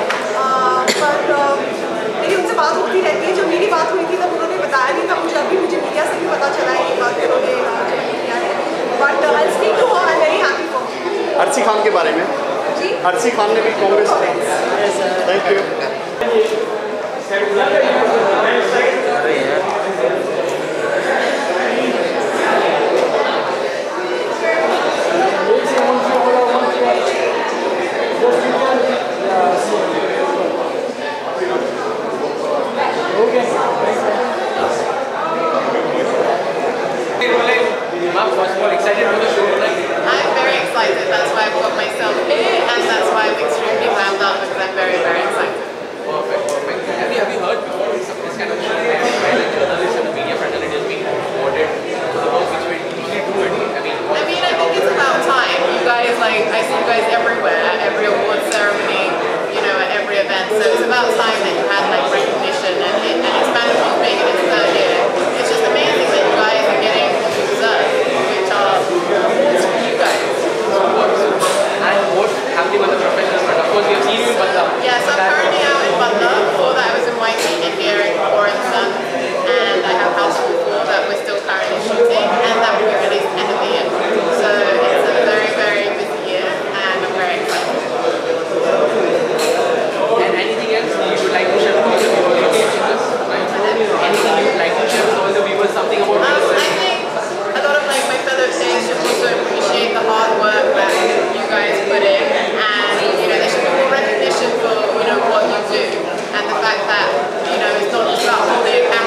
पर मेरी उनसे बात होती रहती है। जब मेरी बात हुई थी तब उन्होंने बताया नहीं था मुझे, अभी मुझे मीडिया से भी पता चला है ये बात उन्होंने ज्वाइन किया है। But I speak to her, I M very happy for. Arshi Khan के बारे में जी अर्सी खान ने भी Congress thank you. First of all, excited for the show tonight? I'm very excited. That's why I've got myself here, and that's why I'm extremely wound up because I'm very, very excited. Perfect. Have you heard before this kind of show where journalists and the media fraternity is being awarded for the work which we usually do it? I think it's about time. You guys, I see you guys everywhere, every award ceremony, at every event. So it's about time that you had recognition, and it's Vanderpump being in its third year. It's just amazing that you guys are getting what you deserve, which are awards for you guys. And what happening on the professional front? Of course, we have seen you in Butler. Yes, I'm currently out in Butler. Before that, I was in Whitey, India, in Warrington, and I have Houseful 4 that we're still currently shooting, and that will be released end of the year. So it's a very, very busy year, and I'm very excited. And anything else you would like to share with the viewers looking at this? Anything you would like to share with all the viewers? Something about yourself? I think a lot of my fellow fans should also appreciate the hard work that you guys put in, and there should be more recognition for what you do, and the fact that it's not just about holding a camera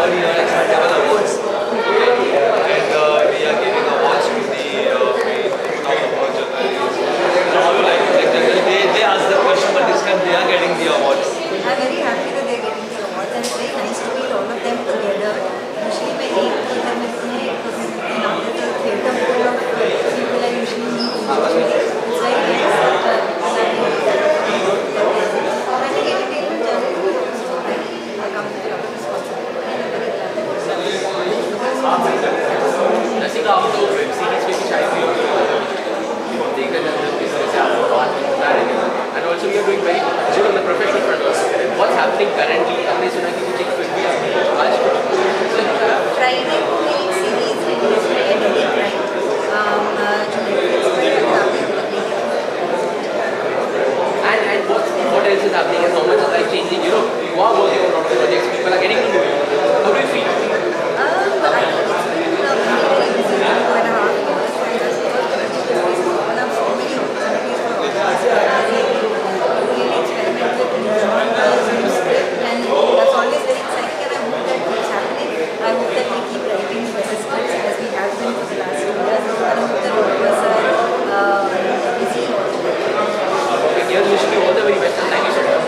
third year Expandable Awards, and we are giving awards to the top journalists. How do you like it? Like, they ask the question, but this time they are getting the awards. I'm very happy that they're getting the awards, and it's very nice to meet all of them together. Usually, मैं एक इधर मिलती है, एक उधर मिलती है. Now there's a theatre full of people I usually meet. It's very nice that I think entertainment journalism is also comes with a lot of responsibility, and I'm very glad. जैसे कि आप तो वेब सीरीज पे भी शायद भी होते हो, देख रहे हैं बिजनेस आप बात बता रहे हैं, and also we are doing very good on the professional front. What's happening currently? हमने सुना कि कुछ एक फिल्म भी आपने आज Friday को मेरी एक सीरीज रिलीज हुई है, डेली क्राइम, जो Netflix पे है, काफी and what else is happening and how much is life changing? You know, you are working on a lot of projects, people are getting to know you. How do you feel? I think it's been very busy 2.5 years, and there's a lot of opportunities, and I've so many opportunities for authors to really experiment with new genres, new script, and that's always very exciting, and I hope that keeps happening. I hope that we keep writing better scripts as we have been for the last 2 years, and I hope that authors are busy. Yes, wish you all the very best, and thank you so much.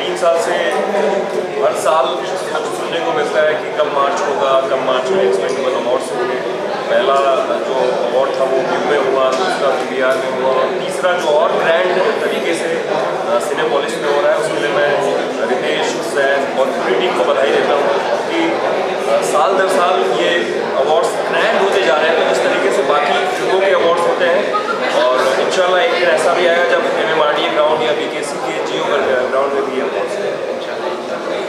3 साल से हर साल सुनने को मिलता है कि कब मार्च होगा, कब मार्च में एक्सपेंडेबल अवार्ड्स होंगे. पहला जो अवार्ड था वो व्यू में हुआ, दूसरा PVR में हुआ, और तीसरा जो और ग्रैंड तरीके से सिनेपोलिस में हो रहा है, उसके लिए मैं रितेश, हुसैन और पूरी टीम को बधाई देता हूँ कि साल दर साल ये अवार्ड्स ग्रैंड होते जा रहे हैं. तो इस तरीके से बाकी फिल्मों के अवार्ड्स होते हैं, और इंशाल्लाह एक दिन ऐसा भी आएगा जब MMRDA ग्राउंड या BKC के जियो ग्राउंड में भी अवार्ड्स हैं.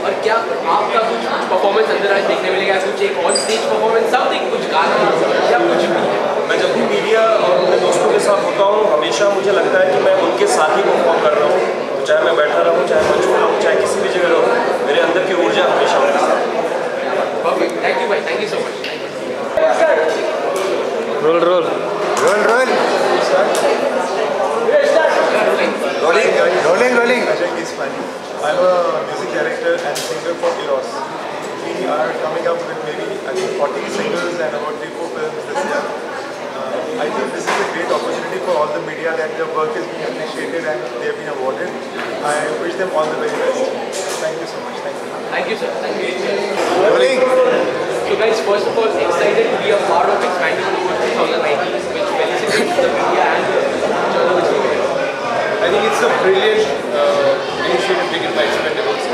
और क्या आपका कुछ परफॉर्मेंस अंदर आज देखने मिलेगा, कुछ एक ऑन स्टेज परफॉर्मेंस, समथिंग, कुछ गाना या कुछ भी? मैं जब भी मीडिया और अपने दोस्तों के साथ होता हूँ, हमेशा मुझे लगता है कि मैं उनके साथ ही परफॉर्म कर रहा हूँ. तो चाहे मैं बैठा रहूँ, चाहे मंच में रहूँ, चाहे किसी भी जगह रहूँ, मेरे अंदर की ऊर्जा हमेशा मेरे साथ. परफेक्ट, थैंक यू भाई, thank you so much. Roll roll roll roll rolling. Ajay Gismani. I'm a music director and singer for Eros. We are coming up with maybe 40 singles and about 3-4 films this year. I think this is a great opportunity for all the media that their work is being appreciated and they have been awarded. I wish them all the very best. Thank you so much. Thank you. Thank you, sir. Thank you. Rolling. So guys, first of all, excited to be a part of Expandable Awards 2019, which felicitates the media and journalism. I think it's a brilliant initiative taken by Expendables,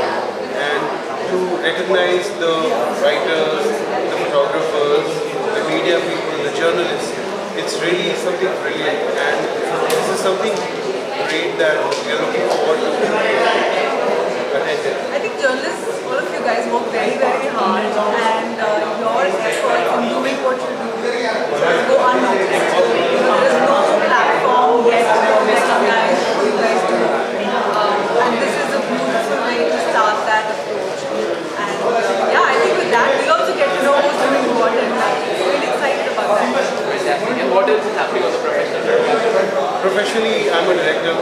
and to recognize the writers, the photographers, the media people, the journalists, it's really something brilliant, and this is something great that we are looking forward to attending. I think journalists, all of you guys work very, very hard, and your efforts in doing what you do go unnoticed. There is no platform yet to recognize what you guys do, and this is a beautiful way to start that approach. And yeah, I think with that we also get to know who's doing what, and I'm really excited about that. And what else is happening on the professional front? Professionally, I'm a director.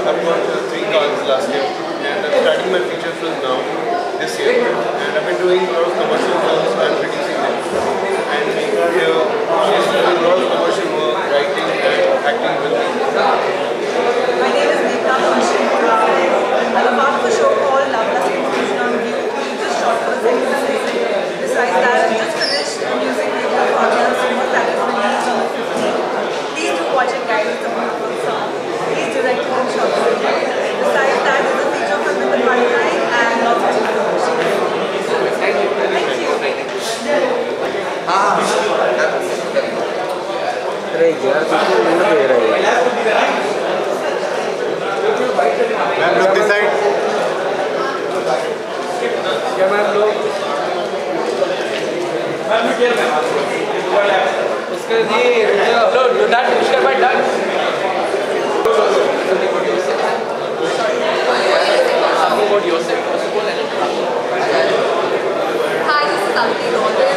I've got 3 cards last year, and I'm starting my feature film now this year. And I've been doing a lot of commercial films and producing them. And she's doing a lot of commercial work, writing and acting with me. My name is Neeta Munshi. I'm a part of a show called Love Lust Confusion on View. We just shot for the second season. Besides that, I just finished a music video for Adele Summer that is released on the 15th. Please do watch it, guys. It's a beautiful song. He's directed and shot the video. Besides that, there's a feature film in the pipeline and lots of information. Thank you. Thank you. Ma'am लोग decide क्या ma'am लोग उसका जी hello do that Pushkar भाई done आपको what your से Hi, this is Aditi Rodev.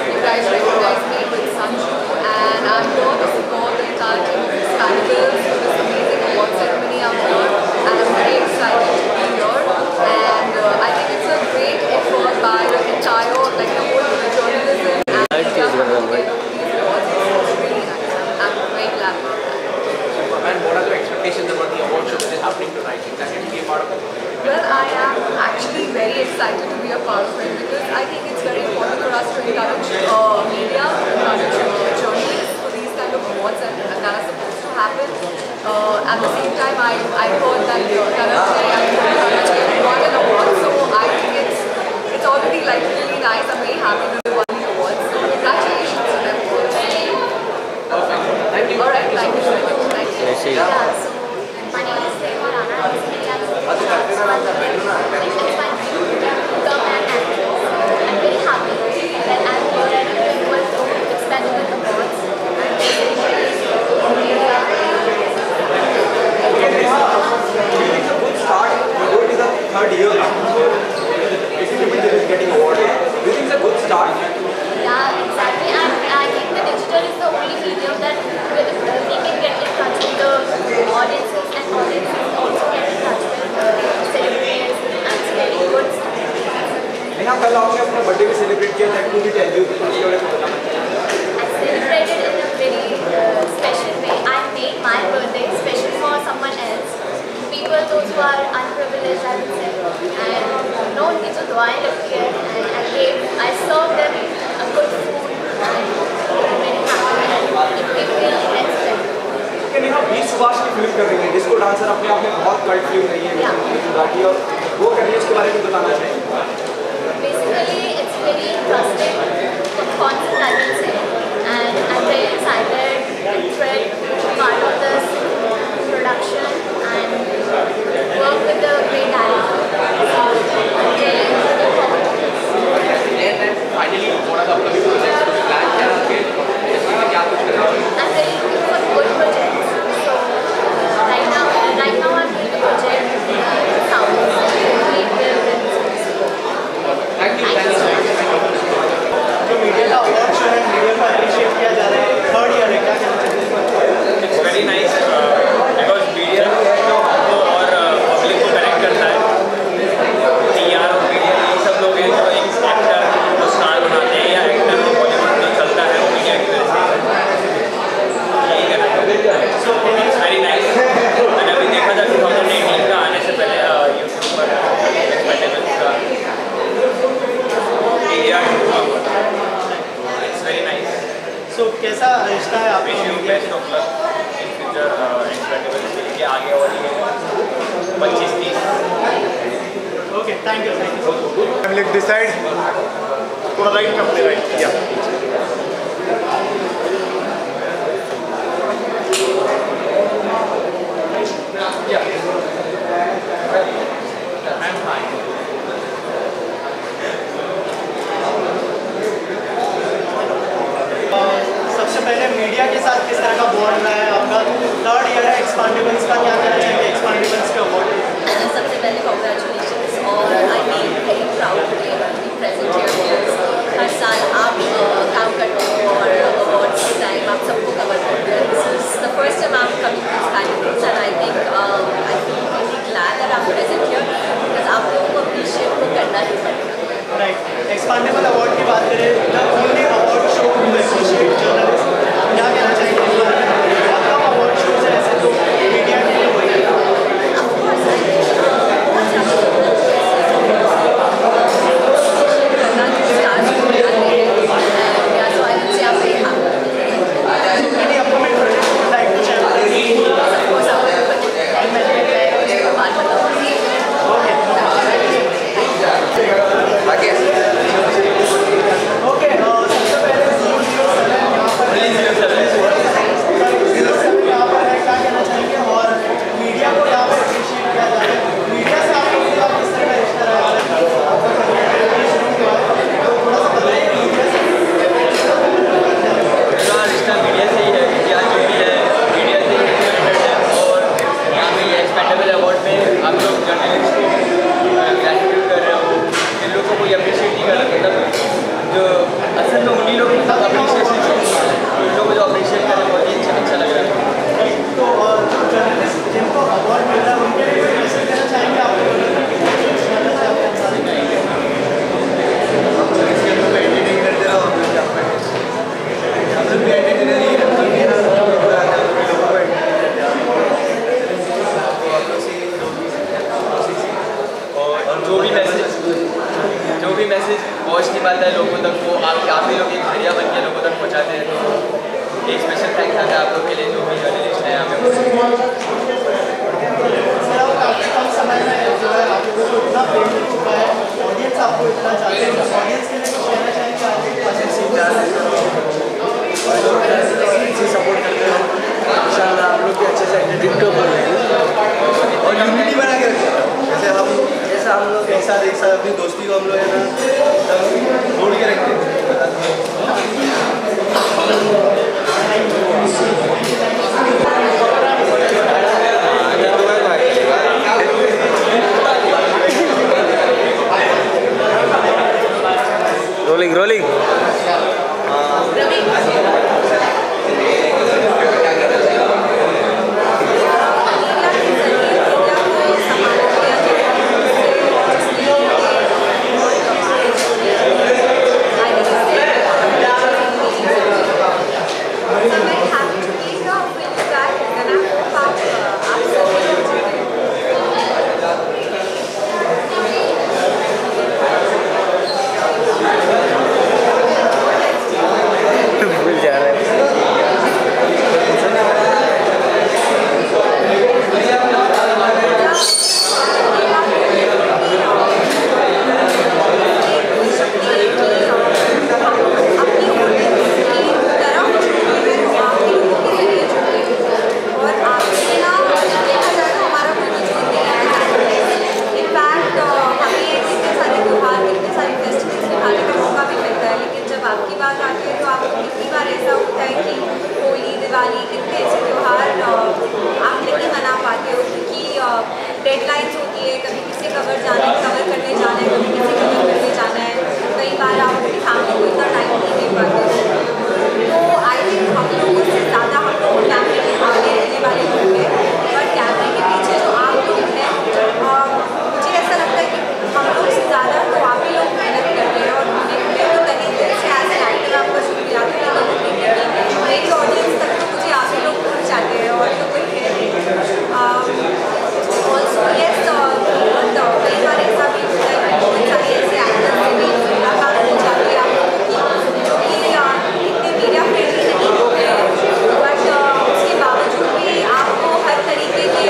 You guys recognize me with Sanju, and I'm here to support the entire team of Expandable for this amazing award ceremony out here, and I'm very excited to be here. And I think it's a great effort by the excited to be a part of it because I think it's very important for us to encourage media, encourage journalists for these kind of awards that are supposed to happen. At the same time, I heard that Dhananjay won an award, so I think it's already like really nice. I'm very happy that they won the awards. So congratulations to them. Perfect. Thank you. All right, thank you. Thank you. Yeah, so my name is Tehma Rana. I'm a media journalist. It's my dream to become an actress. I'm very happy that I'm here and I'm doing my own Expandable Awards. I'm very media. It's a good start. You go to the third year. Basically, getting awarded. Do you think it's a good start? Yeah, exactly. And I think the digital is the only medium that we can get in touch with the audiences, and audiences also get in touch with celebrities, and it's very good. Neha, कल आपने अपना birthday भी celebrate किया था, to be tell you उसके बारे में बताना चाहिए। I celebrated in a very special way. I made my birthday special for someone else. People, those who are unprivileged, I would say, and no उनकी जो दुआएं लगती है, and I served them a good food, and very happy, and it gave me immense pleasure. Neha, 20 Subhash की film कर रही है, disco dancer अपने आप में बहुत कल्ट फिल्म रही है, और वो कर रही है, उसके बारे में बताना चाहिए। Basically, it's very interesting concept, I can say, and I'm very excited and thrilled to be part of this production and work with the great director. So I'm really looking forward to this. And finally, what are the upcoming projects to be planned? I'm very looking for good projects. So right now I'm doing a project Sounds creative and Thank you so much. जो media का award show है, media को appreciate किया जा रहा है, third year है, क्या कहना चाहिए? It's very nice because media तो हमको और पब्लिक को कनेक्ट करता है। PR और मीडिया ये सब लोग हैं जो एक एक्टर को स्टार बनाते हैं या एक्टर को बॉलीवुड में चलता है वो मीडिया की वजह से यही करना है। So it's very nice। मैंने अभी देखा था 2018 का आने से पहले यूट्यूब पर एक्सपेंडेबल का media it's very nice। So कैसा रिश्ता है आपका media best of luck in future expendable के आगे और ये 25-30। Okay, thank you. Let's decide for the right company, right? Yeah. I'm fine. सबसे पहले मीडिया के साथ किस तरह का बॉन्ड रहा है आपका? थर्ड ईयर है एक्सपांडेबल्स का, क्या कहना चाहिए एक्सपांडेबल्स के अवार्ड? सबसे पहले congratulations और I feel very proud today to be present here because हर साल आप काम करते हो और awards के टाइम आप सबको कवर करते हो। This is the first time I'm coming to Expandables and I think I feel really glad that I'm present here because आप लोगों को appreciate तो करना ही पड़ेगा। राइट, एक्सपांडेबल अवार्ड की बात करें, the unique award show to appreciate journalist, क्या कहना चाहिए इस बारे में? बहुत कम अवार्ड शोज हैं ऐसे तो मीडिया के लिए वही है। जो भी मैसेज भी मैसेज पहुँच नहीं पाता है लोगों तक, वो आप ही लोग एक जरिया बन के लोगों तक पहुँचाते हैं। तो एक स्पेशल थैंक्स आता है आप लोग के लिए जो भी जर्नलिस्ट हैं यहाँ पे। कम समय में जो है आप लोगों को इतना प्रेम मिल चुका है, ऑडियंस आपको इतना चाहते हैं, ऑडियंस के लिए कुछ कहना चाहेंगे आपके सपोर्ट करते हैं इंशाल्लाह आप लोग भी अच्छे से एडिट कर रहे हैं और यूनिटी बना के रखते हैं। जैसे हम लोग एक साथ अपनी दोस्ती को हम लोग है ना जोड़ के रखते हैं। रोलिंग डेडलाइंस होती है, कभी किसी कवर करने जाना है, कभी किसी कवर करने जाना है, कई बार आप अपनी फैमिली को इतना टाइम नहीं दे पाते। तो आई थिंक हम लोगों से ज़्यादा हम लोग कैमरे के आगे रहने वाले लोग हैं, बट कैमरे के पीछे जो आप लोग हैं, मुझे ऐसा लगता है कि हम लोग से ज़्यादा तो आप ही लोग मेहनत करते हैं। और मैं तो कहीं दिल से एज एन एक्टर आपका शुक्रिया अदा करूँगी कि मेरी ऑडियंस तक तो मुझे आप ही लोग पहुँच जाते हैं और तो कोई है नहीं। Also, yes, कई बार ऐसा भी होता है कि बहुत सारे ऐसे एक्टर्स से भी मुलाकात हो जाती है आप लोगों की, जो कि इतने मीडिया फ्रेंडली नहीं होते हैं, बट उसके बावजूद भी आपको हर तरीके के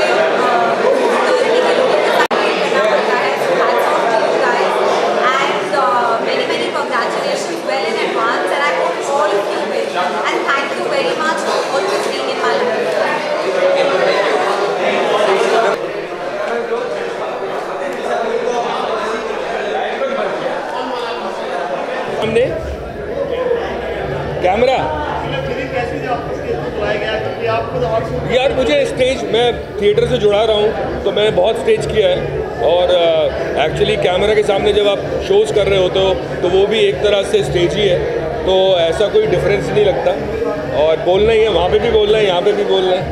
अथॉरिटी के लोगों के साथ डील करना पड़ता है। So hats off to you guys and many congratulations well in advance, and I hope all of you will, and thank you very much for always being in my life. हमने camera यार मुझे stage, मैं theatre से जुड़ा रहा हूँ तो मैंने बहुत स्टेज किया है, और एक्चुअली कैमरा के सामने जब आप शोज़ कर रहे होते हो तो वो भी एक तरह से स्टेज ही है, तो ऐसा कोई डिफरेंस नहीं लगता। और बोलना ही है, वहाँ पे भी बोलना है, यहाँ पे भी बोलना है।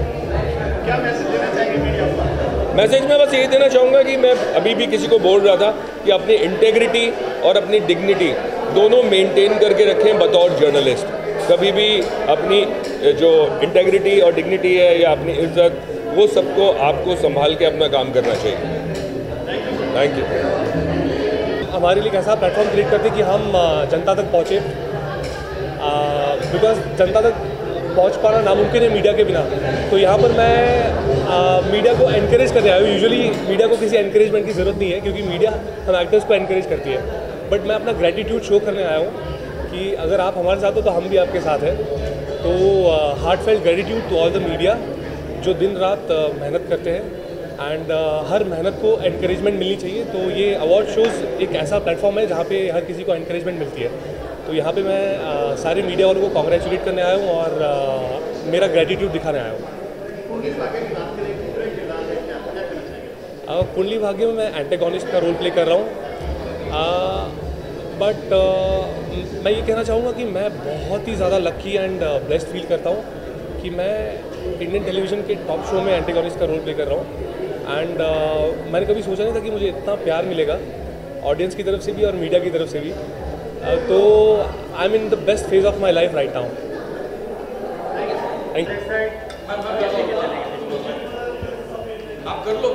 क्या मैसेज देना चाहेंगे मीडिया को? मैसेज में बस यही देना चाहूँगा कि मैं अभी भी किसी को बोल रहा था कि अपनी इंटेग्रिटी और अपनी डिग्निटी दोनों मेंटेन करके रखें बतौर जर्नलिस्ट। कभी भी अपनी जो इंटेग्रिटी और डिग्निटी है या अपनी इज्जत, वो सबको आपको संभाल के अपना काम करना चाहिए। Thank you. हमारे लिए कैसा प्लेटफॉर्म क्रिएट करते कि हम जनता तक पहुँचे, बिकॉज जनता तक पहुँच पाना नामुमकिन है मीडिया के बिना। तो यहाँ पर मैं मीडिया को एनकरेज करने आया हूँ। यूजुअली मीडिया को किसी एनकरेजमेंट की ज़रूरत नहीं है, क्योंकि मीडिया हम एक्टर्स को एनकरेज करती है, बट मैं अपना ग्रेटिट्यूड शो करने आया हूँ कि अगर आप हमारे साथ हो तो हम भी आपके साथ हैं। तो heartfelt gratitude to all the media जो दिन रात मेहनत करते हैं, एंड हर मेहनत को एनकरेजमेंट मिलनी चाहिए। तो ये अवार्ड शोज़ एक ऐसा प्लेटफॉर्म है जहाँ पे हर किसी को एनकरेजमेंट मिलती है। तो यहाँ पे मैं सारे मीडिया वालों को कॉन्ग्रेचुलेट करने आया हूँ और मेरा ग्रेटिट्यूड दिखाने आया हूँ। कुंडली भाग्य में मैं एंटेगोनिस्ट का रोल प्ले कर रहा हूँ, बट मैं ये कहना चाहूँगा कि मैं बहुत ही ज़्यादा लकी एंड ब्लेस्ड फील करता हूँ कि मैं इंडियन टेलीविज़न के टॉप शो में एंटेगोनिस्ट का रोल प्ले कर रहा हूँ। एंड मैंने कभी सोचा नहीं था कि मुझे इतना प्यार मिलेगा ऑडियंस की तरफ से भी और मीडिया की तरफ से भी। तो I am in the best phase of my life right now. Thank you. आप कर लो।